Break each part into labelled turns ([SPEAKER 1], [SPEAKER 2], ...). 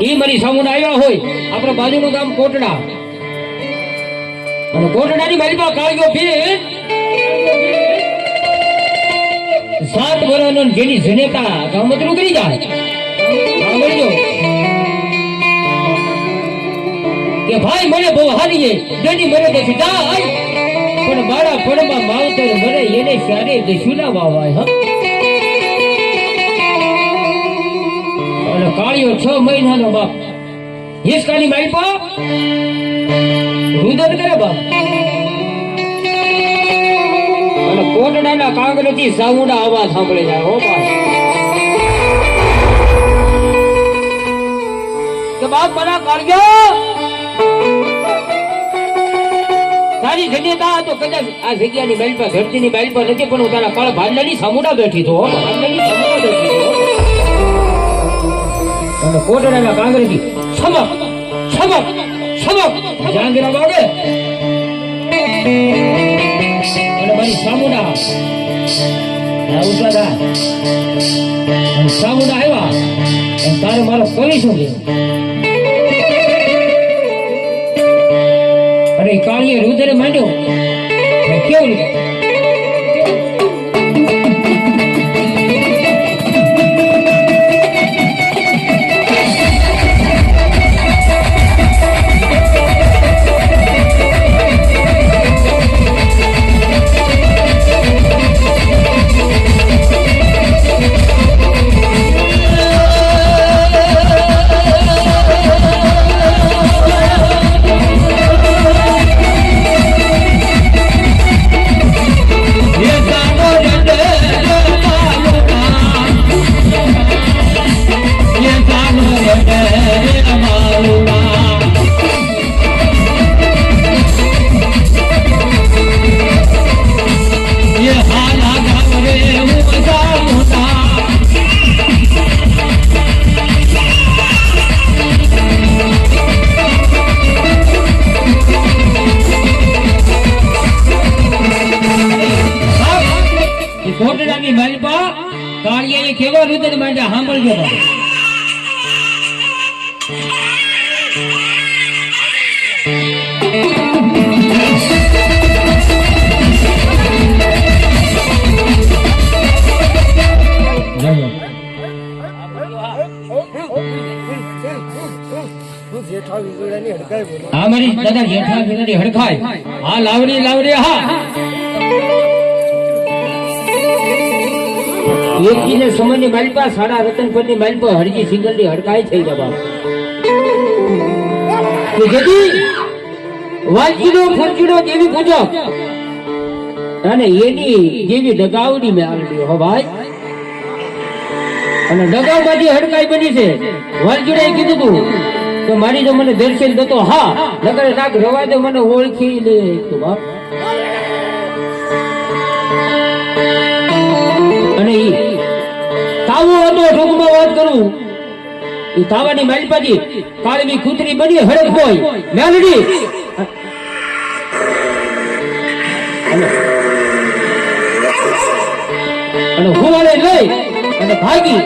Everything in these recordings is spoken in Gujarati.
[SPEAKER 1] એ મારી સામુને આવ્યા હોય આપણા બાજુનું ગામ કોટડા અને કોટડાની માલિકા કાળિયો ભીલ 7 વર્ષનો જેની જનેતા ગામતરું કરી જાય સાંભળજો કે ભાઈ મને બહુ હારીએ જેની મને તો જાય પણ મારા પડમાં માવતર મને એને સારે દશુના વાવાય હા અને કાળિયો 6 મહિનાનો બાપ હિસકાની માલિકા રુદન કરે બાપ અને કોટડાના કાંગરેથી સાઉન્ડ આવાજ સાંભળે જાય હો બાપ કે બાપ મારા કાળિયો તારી જગ્યા તો કદાચ આ જગ્યાની બાઈલ પર ધરતીની બાઈલ પર નથી પણ હું તારા કાળ ભાડલાની સામુડા બેઠી તો ભાડલાની સામુડા બેઠી તો અને કોટડાના કાંગરેથી છમક છમક છમક જાંગીરા વાગે અને મારી સામુડા ઉતારા સામુડા આવ્યા અને તારે મારો કરી શું અને કાળીએ રુદરે માંડ્યો કેવું કોટડાની માલિકા કાળિયાએ કેવા રુદન માંડ્યા સાંભળજો મારી દાદા જેઠા હડકાય હા લાવડી લાવડી હા એકજીને સમયની માલિકા સાડા રતનપુરની માલિકા હરજી સિંગલની હડકાઈ થઈ જવા કે જેથી વાંચીનો ફરચીનો દેવી પૂજો અને એની જેવી ડગાવડી મેં આવેલી હો ભાઈ અને ડગાવમાંથી હડકાઈ બની છે વાલજીડાએ કીધું તું કે મારી જો મને દર્શન દતો હા નગર નાક રવા દે મને ઓળખી લે તું બાપ અને તાવો હતો ઠોકમાં વાત કરું એ તાવાની માલિપાજી કાળવી કૂતરી બની હડક હોય મેલડી અને હુવાલે લઈ અને ભાગી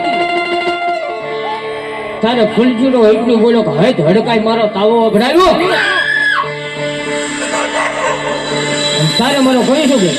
[SPEAKER 1] તારે ફૂલજીનો એટલું બોલો કે હે હડકાઈ મારો તાવો અભડાયો તારે મારો કોઈ શું કે